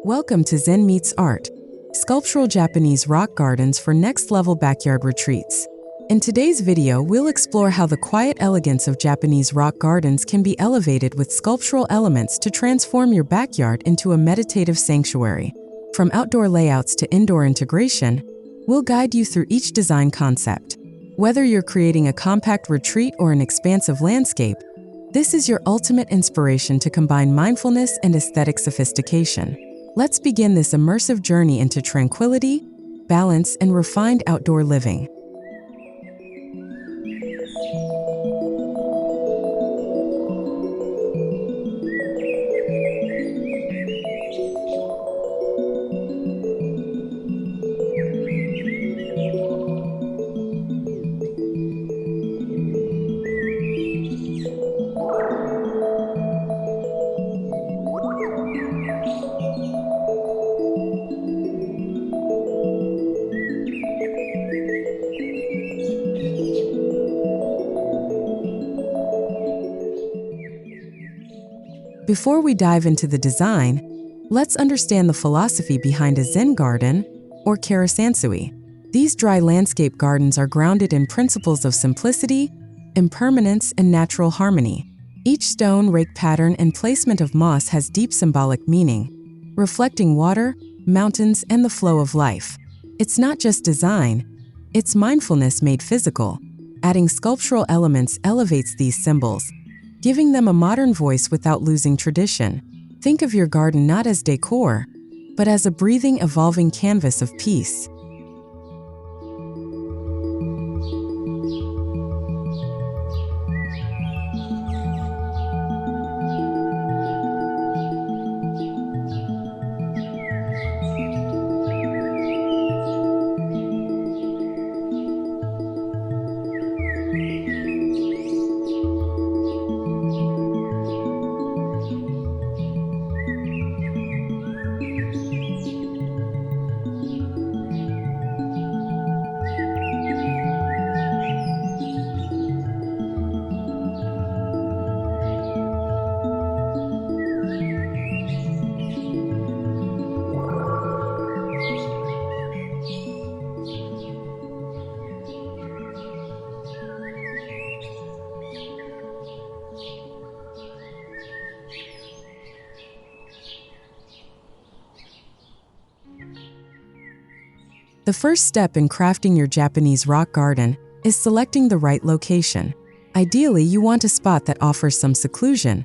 Welcome to Zen Meets Art, Sculptural Japanese Rock Gardens for next-level backyard retreats. In today's video, we'll explore how the quiet elegance of Japanese rock gardens can be elevated with sculptural elements to transform your backyard into a meditative sanctuary. From outdoor layouts to indoor integration, we'll guide you through each design concept. Whether you're creating a compact retreat or an expansive landscape, this is your ultimate inspiration to combine mindfulness and aesthetic sophistication. Let's begin this immersive journey into tranquility, balance, and refined outdoor living. Before we dive into the design, let's understand the philosophy behind a Zen garden, or karasansui. These dry landscape gardens are grounded in principles of simplicity, impermanence, and natural harmony. Each stone, rake pattern, and placement of moss has deep symbolic meaning, reflecting water, mountains, and the flow of life. It's not just design, it's mindfulness made physical. Adding sculptural elements elevates these symbols, giving them a modern voice without losing tradition. Think of your garden not as decor, but as a breathing, evolving canvas of peace. The first step in crafting your Japanese rock garden is selecting the right location. Ideally, you want a spot that offers some seclusion,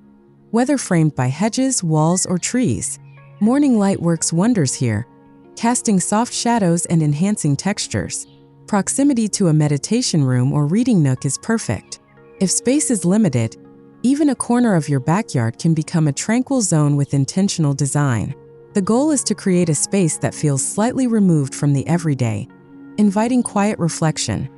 whether framed by hedges, walls, or trees. Morning light works wonders here, casting soft shadows and enhancing textures. Proximity to a meditation room or reading nook is perfect. If space is limited, even a corner of your backyard can become a tranquil zone with intentional design. The goal is to create a space that feels slightly removed from the everyday, inviting quiet reflection.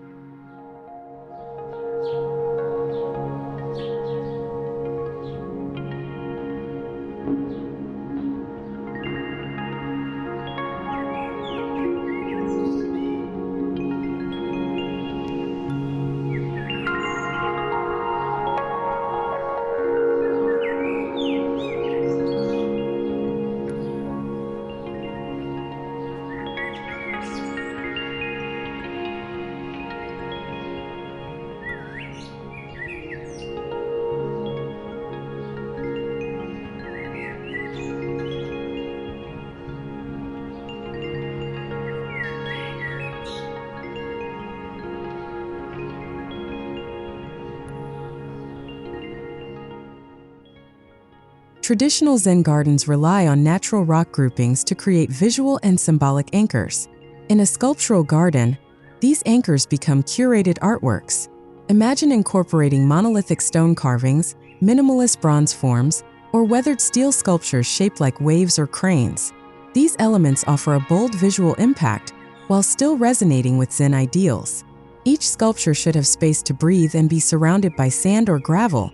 Traditional Zen gardens rely on natural rock groupings to create visual and symbolic anchors. In a sculptural garden, these anchors become curated artworks. Imagine incorporating monolithic stone carvings, minimalist bronze forms, or weathered steel sculptures shaped like waves or cranes. These elements offer a bold visual impact while still resonating with Zen ideals. Each sculpture should have space to breathe and be surrounded by sand or gravel,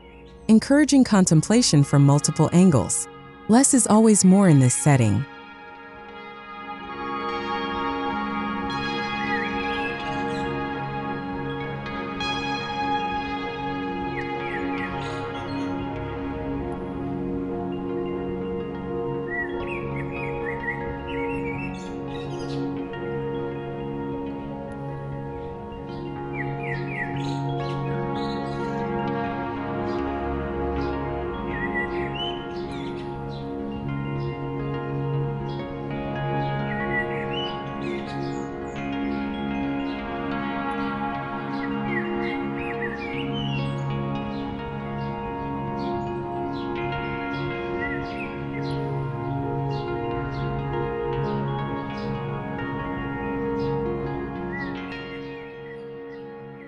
encouraging contemplation from multiple angles. Less is always more in this setting.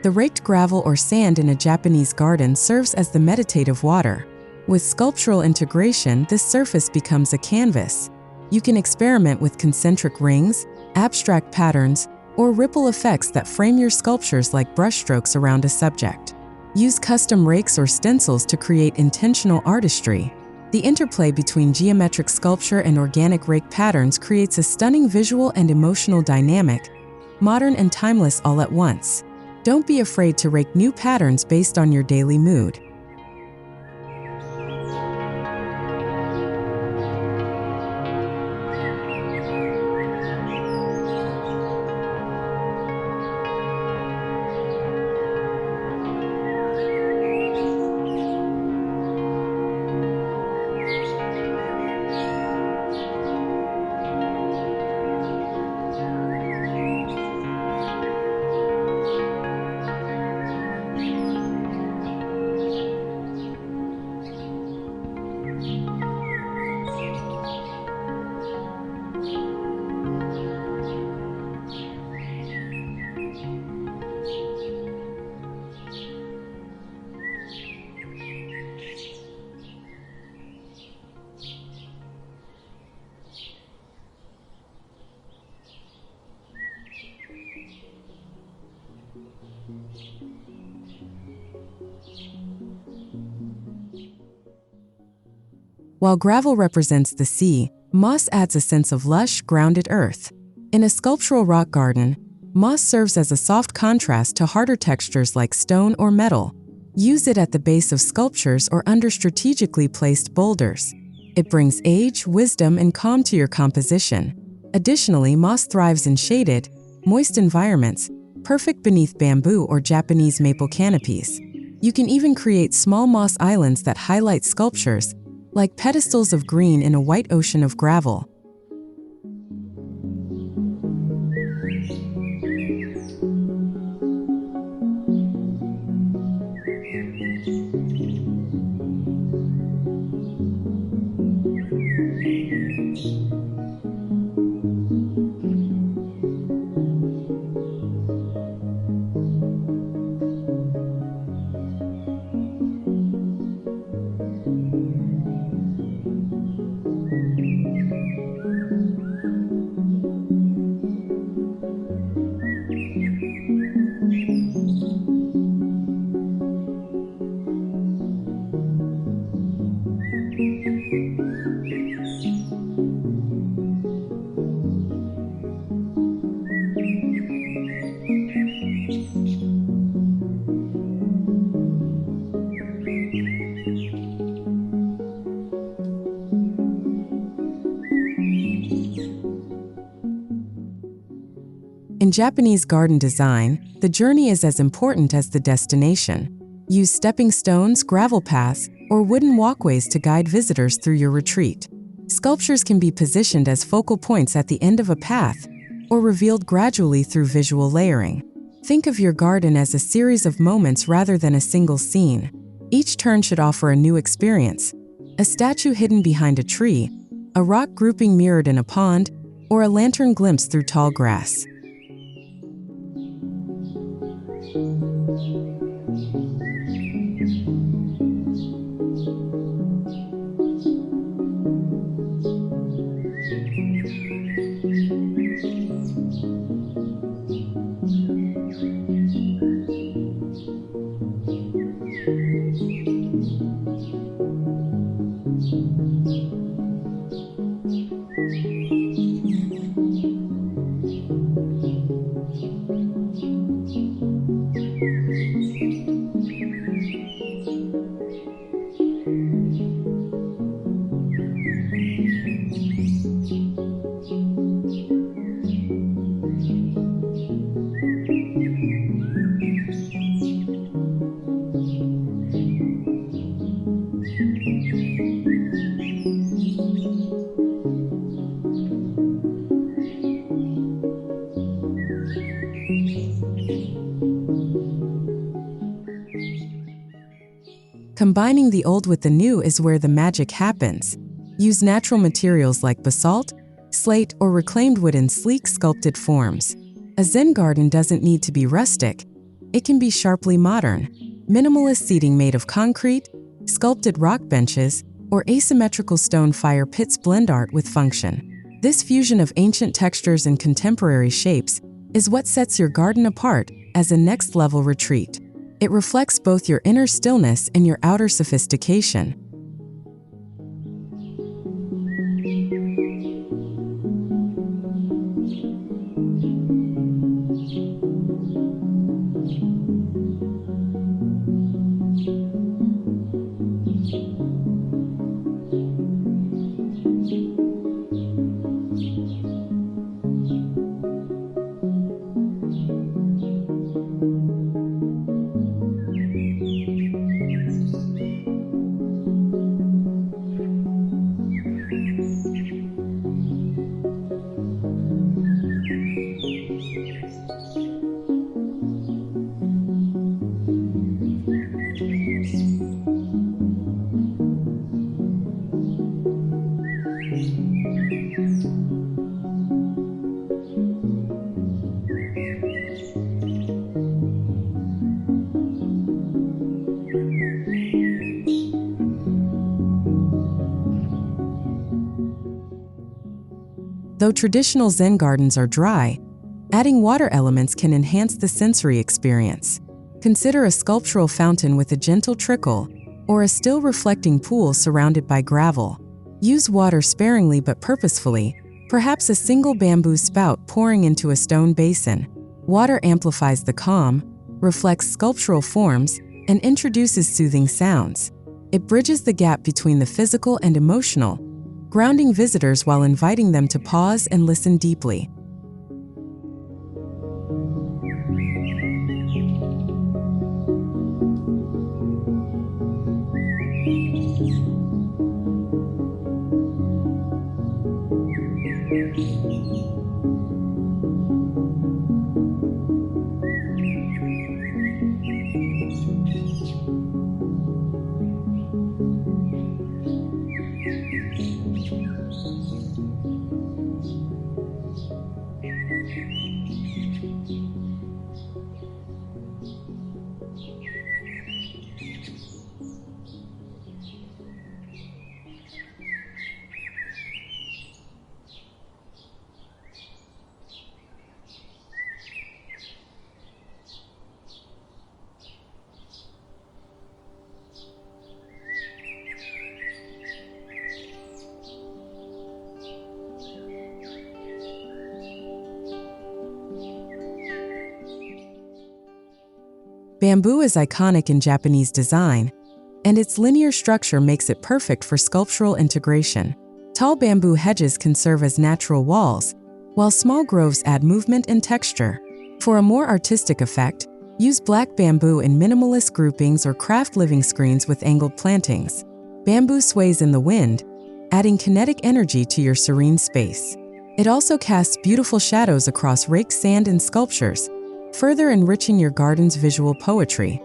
The raked gravel or sand in a Japanese garden serves as the meditative water. With sculptural integration, this surface becomes a canvas. You can experiment with concentric rings, abstract patterns, or ripple effects that frame your sculptures like brushstrokes around a subject. Use custom rakes or stencils to create intentional artistry. The interplay between geometric sculpture and organic rake patterns creates a stunning visual and emotional dynamic, modern and timeless all at once. Don't be afraid to rake new patterns based on your daily mood. While gravel represents the sea, moss adds a sense of lush, grounded earth. In a sculptural rock garden, moss serves as a soft contrast to harder textures like stone or metal. Use it at the base of sculptures or under strategically placed boulders. It brings age, wisdom, and calm to your composition. Additionally, moss thrives in shaded, moist environments, perfect beneath bamboo or Japanese maple canopies. You can even create small moss islands that highlight sculptures, like pedestals of green in a white ocean of gravel. In Japanese garden design, the journey is as important as the destination. Use stepping stones, gravel paths, or wooden walkways to guide visitors through your retreat. Sculptures can be positioned as focal points at the end of a path, or revealed gradually through visual layering. Think of your garden as a series of moments rather than a single scene. Each turn should offer a new experience: a statue hidden behind a tree, a rock grouping mirrored in a pond, or a lantern glimpsed through tall grass. Combining the old with the new is where the magic happens. Use natural materials like basalt, slate, or reclaimed wood in sleek sculpted forms. A Zen garden doesn't need to be rustic. It can be sharply modern. Minimalist seating made of concrete, sculpted rock benches, or asymmetrical stone fire pits blend art with function. This fusion of ancient textures and contemporary shapes is what sets your garden apart as a next-level retreat. It reflects both your inner stillness and your outer sophistication. Though traditional Zen gardens are dry, adding water elements can enhance the sensory experience. Consider a sculptural fountain with a gentle trickle, or a still reflecting pool surrounded by gravel. Use water sparingly but purposefully, perhaps a single bamboo spout pouring into a stone basin. Water amplifies the calm, reflects sculptural forms, and introduces soothing sounds. It bridges the gap between the physical and emotional, grounding visitors while inviting them to pause and listen deeply. Bamboo is iconic in Japanese design, and its linear structure makes it perfect for sculptural integration. Tall bamboo hedges can serve as natural walls, while small groves add movement and texture. For a more artistic effect, use black bamboo in minimalist groupings or craft living screens with angled plantings. Bamboo sways in the wind, adding kinetic energy to your serene space. It also casts beautiful shadows across raked sand and sculptures, further enriching your garden's visual poetry.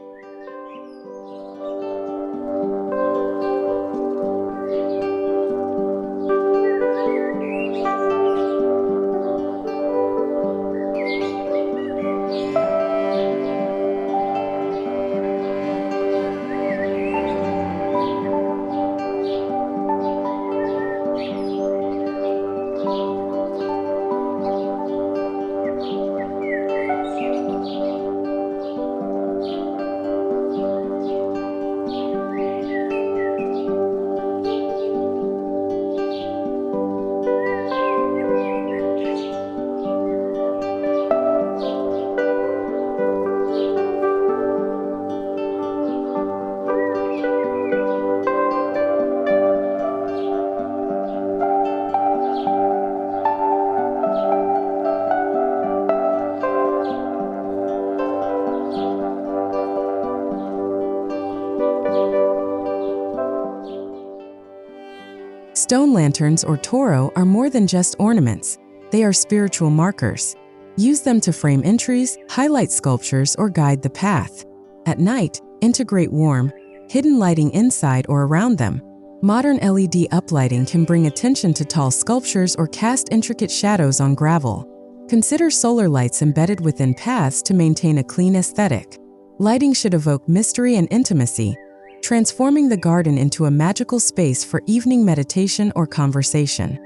Stone lanterns or toro are more than just ornaments. They are spiritual markers. Use them to frame entries, highlight sculptures, or guide the path. At night, integrate warm, hidden lighting inside or around them. Modern LED uplighting can bring attention to tall sculptures or cast intricate shadows on gravel. Consider solar lights embedded within paths to maintain a clean aesthetic. Lighting should evoke mystery and intimacy, transforming the garden into a magical space for evening meditation or conversation.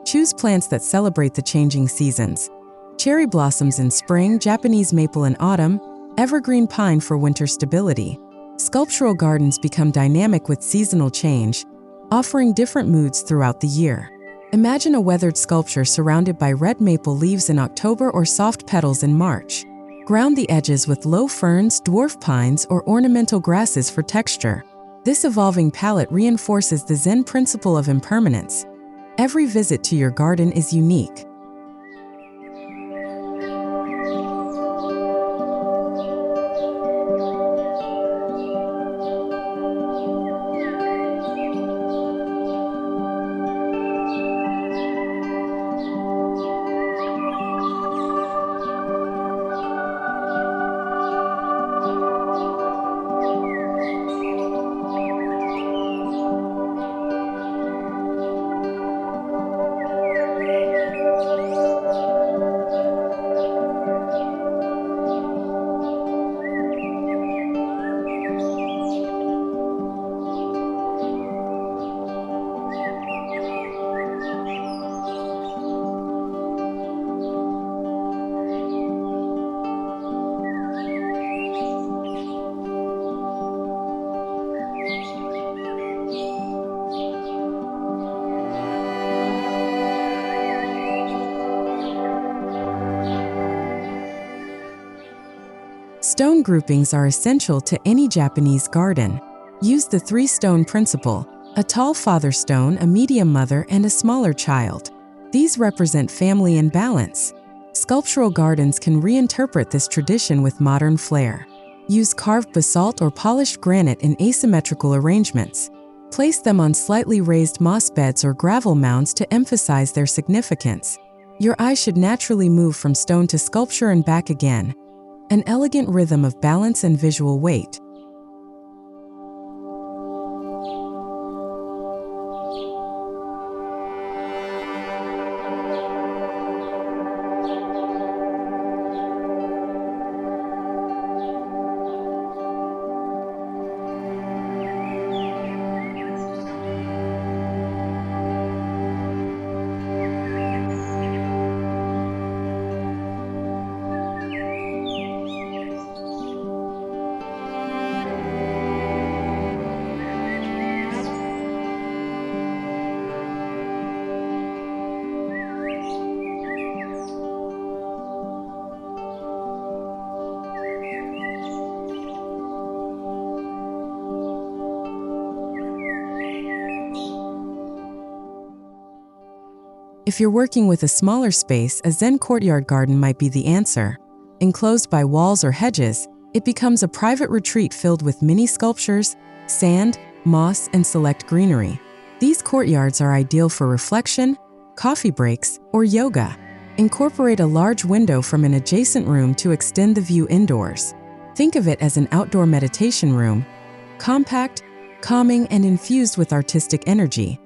Choose plants that celebrate the changing seasons. Cherry blossoms in spring, Japanese maple in autumn, evergreen pine for winter stability. Sculptural gardens become dynamic with seasonal change, offering different moods throughout the year. Imagine a weathered sculpture surrounded by red maple leaves in October or soft petals in March. Ground the edges with low ferns, dwarf pines, or ornamental grasses for texture. This evolving palette reinforces the Zen principle of impermanence. Every visit to your garden is unique. Stone groupings are essential to any Japanese garden. Use the three-stone principle: a tall father stone, a medium mother, and a smaller child. These represent family and balance. Sculptural gardens can reinterpret this tradition with modern flair. Use carved basalt or polished granite in asymmetrical arrangements. Place them on slightly raised moss beds or gravel mounds to emphasize their significance. Your eye should naturally move from stone to sculpture and back again. An elegant rhythm of balance and visual weight. If you're working with a smaller space, a Zen courtyard garden might be the answer. Enclosed by walls or hedges, it becomes a private retreat filled with mini sculptures, sand, moss, and select greenery. These courtyards are ideal for reflection, coffee breaks, or yoga. Incorporate a large window from an adjacent room to extend the view indoors. Think of it as an outdoor meditation room, compact, calming, and infused with artistic energy.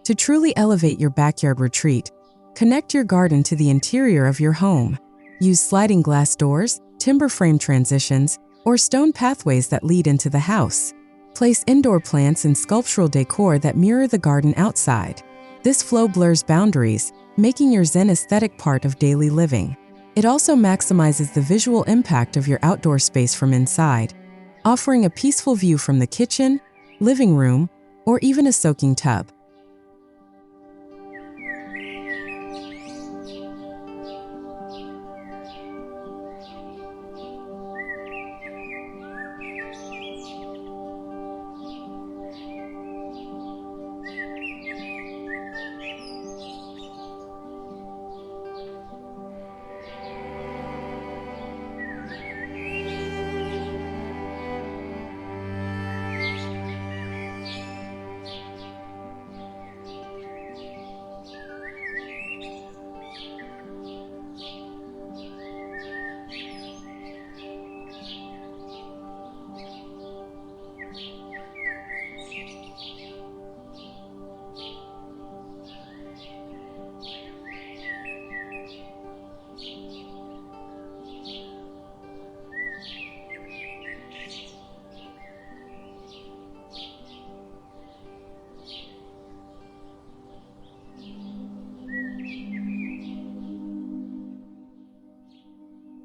To truly elevate your backyard retreat, connect your garden to the interior of your home. Use sliding glass doors, timber frame transitions, or stone pathways that lead into the house. Place indoor plants and sculptural decor that mirror the garden outside. This flow blurs boundaries, making your Zen aesthetic part of daily living. It also maximizes the visual impact of your outdoor space from inside, offering a peaceful view from the kitchen, living room, or even a soaking tub.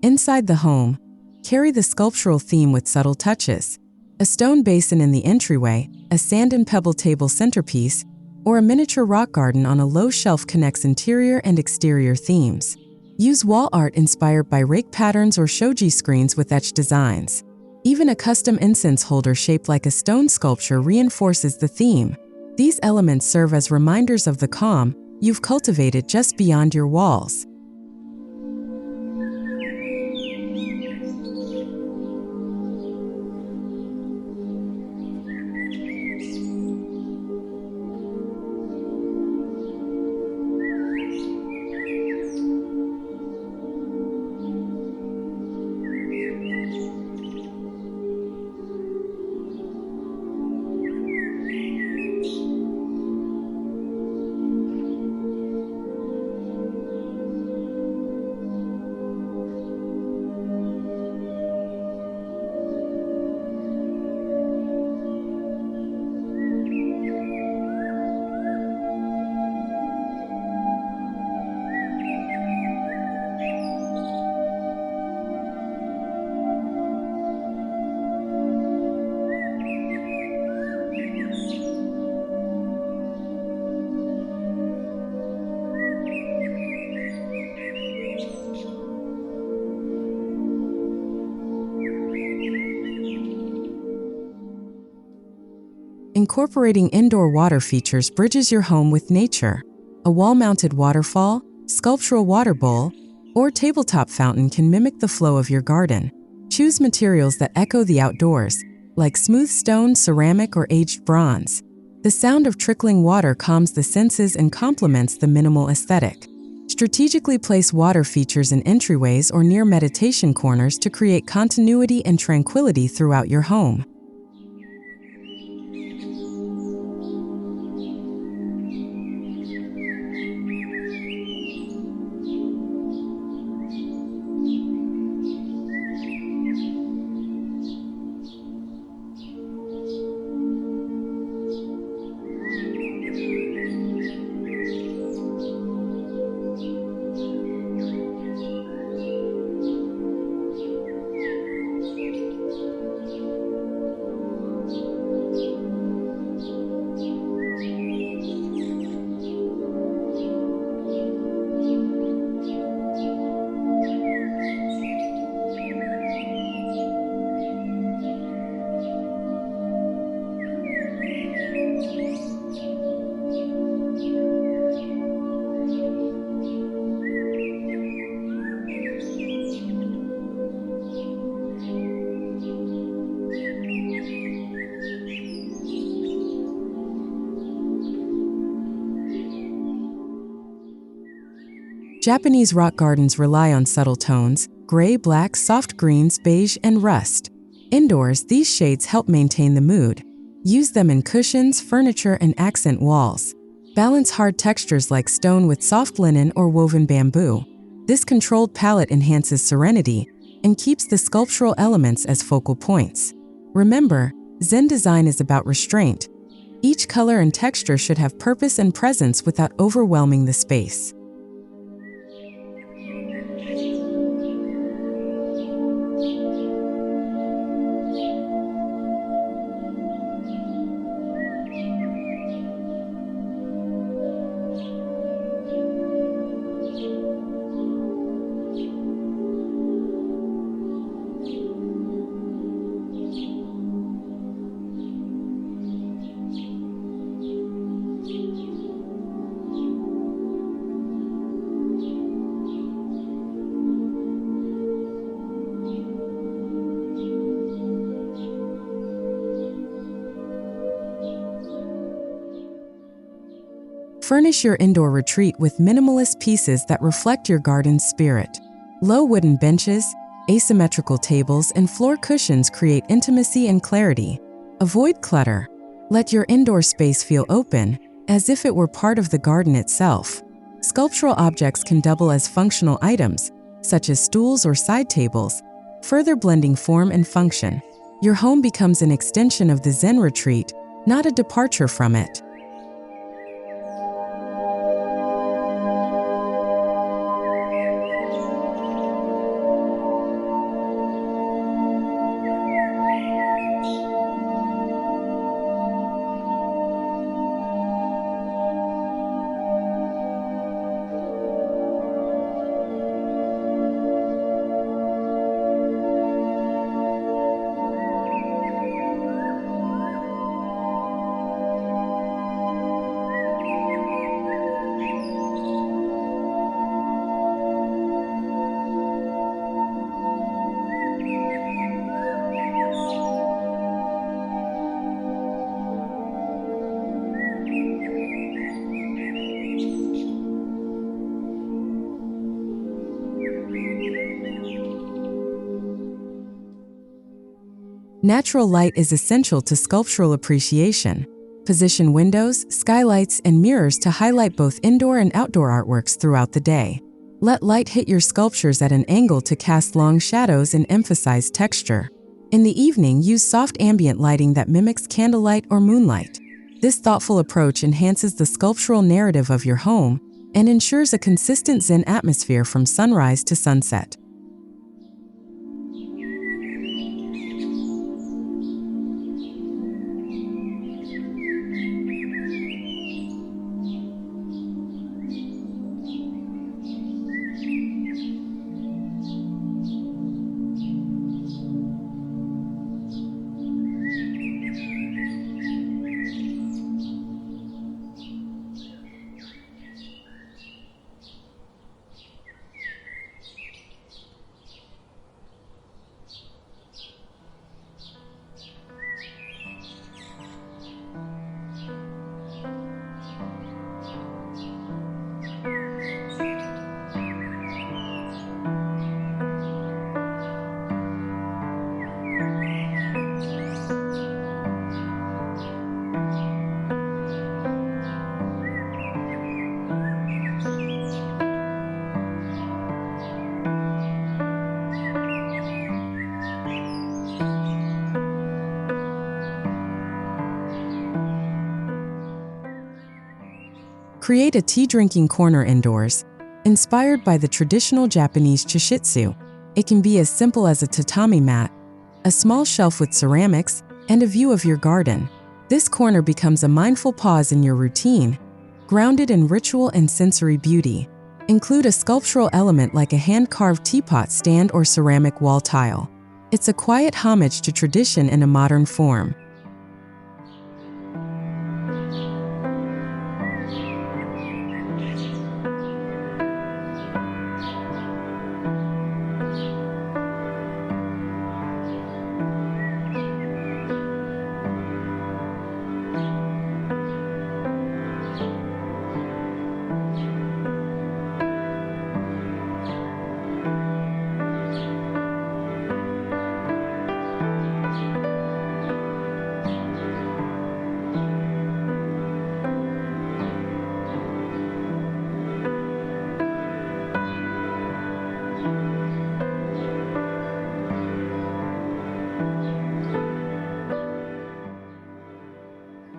Inside the home, carry the sculptural theme with subtle touches. A stone basin in the entryway, a sand and pebble table centerpiece, or a miniature rock garden on a low shelf connects interior and exterior themes. Use wall art inspired by rake patterns or shoji screens with etched designs. Even a custom incense holder shaped like a stone sculpture reinforces the theme. These elements serve as reminders of the calm you've cultivated just beyond your walls. Incorporating indoor water features bridges your home with nature. A wall-mounted waterfall, sculptural water bowl, or tabletop fountain can mimic the flow of your garden. Choose materials that echo the outdoors, like smooth stone, ceramic, or aged bronze. The sound of trickling water calms the senses and complements the minimal aesthetic. Strategically place water features in entryways or near meditation corners to create continuity and tranquility throughout your home. Japanese rock gardens rely on subtle tones: gray, black, soft greens, beige, and rust. Indoors, these shades help maintain the mood. Use them in cushions, furniture, and accent walls. Balance hard textures like stone with soft linen or woven bamboo. This controlled palette enhances serenity and keeps the sculptural elements as focal points. Remember, Zen design is about restraint. Each color and texture should have purpose and presence without overwhelming the space. Furnish your indoor retreat with minimalist pieces that reflect your garden's spirit. Low wooden benches, asymmetrical tables, and floor cushions create intimacy and clarity. Avoid clutter. Let your indoor space feel open, as if it were part of the garden itself. Sculptural objects can double as functional items, such as stools or side tables, further blending form and function. Your home becomes an extension of the Zen retreat, not a departure from it. Natural light is essential to sculptural appreciation. Position windows, skylights, and mirrors to highlight both indoor and outdoor artworks throughout the day. Let light hit your sculptures at an angle to cast long shadows and emphasize texture. In the evening, use soft ambient lighting that mimics candlelight or moonlight. This thoughtful approach enhances the sculptural narrative of your home and ensures a consistent Zen atmosphere from sunrise to sunset. Create a tea-drinking corner indoors, inspired by the traditional Japanese chishitsu. It can be as simple as a tatami mat, a small shelf with ceramics, and a view of your garden. This corner becomes a mindful pause in your routine, grounded in ritual and sensory beauty. Include a sculptural element like a hand-carved teapot stand or ceramic wall tile. It's a quiet homage to tradition in a modern form.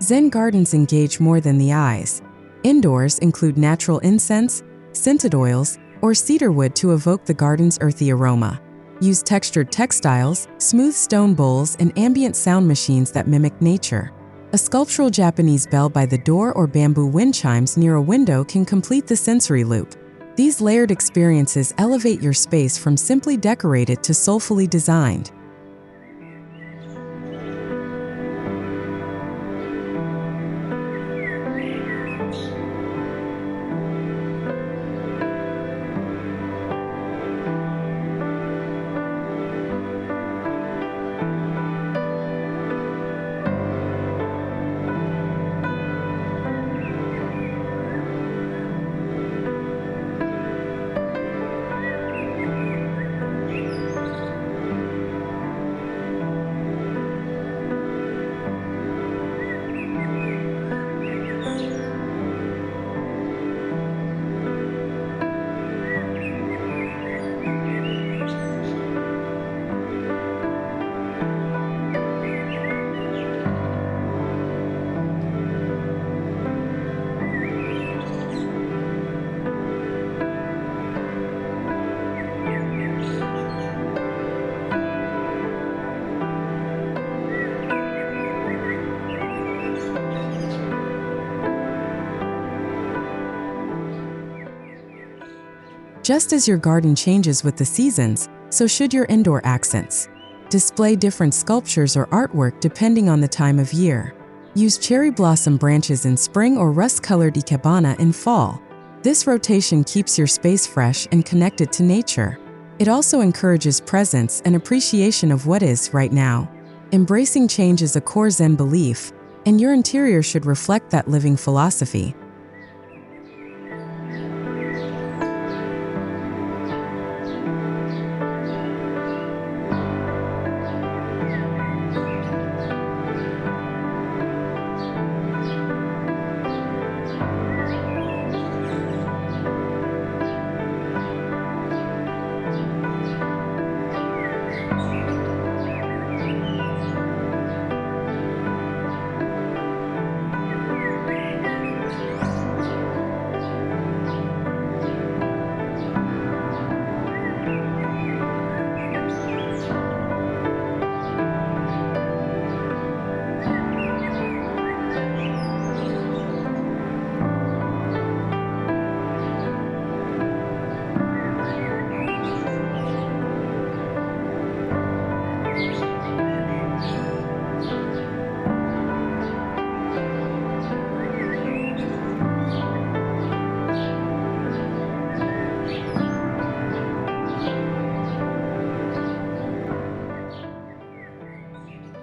Zen gardens engage more than the eyes. Indoors include natural incense, scented oils, or cedar wood to evoke the garden's earthy aroma. Use textured textiles, smooth stone bowls, and ambient sound machines that mimic nature. A sculptural Japanese bell by the door or bamboo wind chimes near a window can complete the sensory loop. These layered experiences elevate your space from simply decorated to soulfully designed. Just as your garden changes with the seasons, so should your indoor accents. Display different sculptures or artwork depending on the time of year. Use cherry blossom branches in spring or rust-colored ikebana in fall. This rotation keeps your space fresh and connected to nature. It also encourages presence and appreciation of what is right now. Embracing change is a core Zen belief, and your interior should reflect that living philosophy.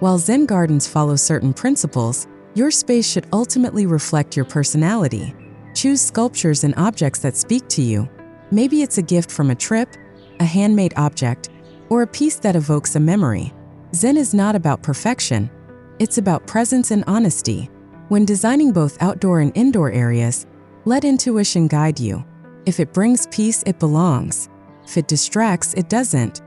While Zen gardens follow certain principles, your space should ultimately reflect your personality. Choose sculptures and objects that speak to you. Maybe it's a gift from a trip, a handmade object, or a piece that evokes a memory. Zen is not about perfection. It's about presence and honesty. When designing both outdoor and indoor areas, let intuition guide you. If it brings peace, it belongs. If it distracts, it doesn't.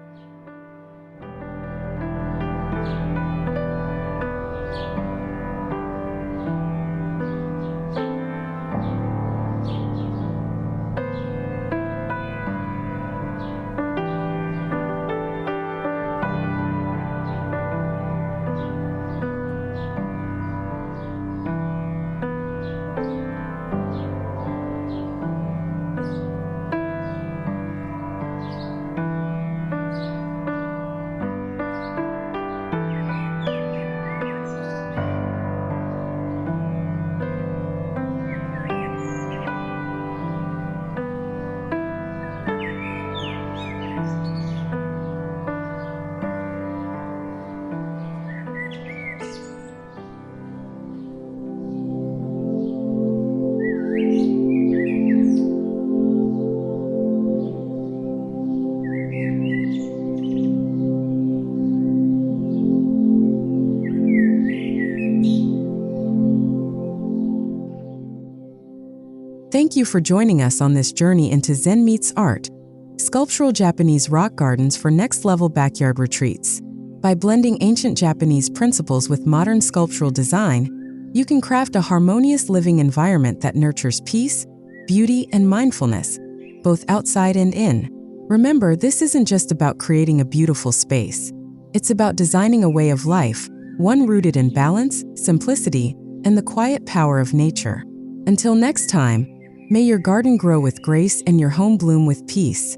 Thank you for joining us on this journey into Zen Meets Art, Sculptural Japanese Rock Gardens for next-level backyard retreats. By blending ancient Japanese principles with modern sculptural design, You can craft a harmonious living environment that nurtures peace, beauty, and mindfulness, both outside and in. Remember, this isn't just about creating a beautiful space. It's about designing a way of life, one rooted in balance, simplicity, and the quiet power of nature. Until next time, may your garden grow with grace and your home bloom with peace.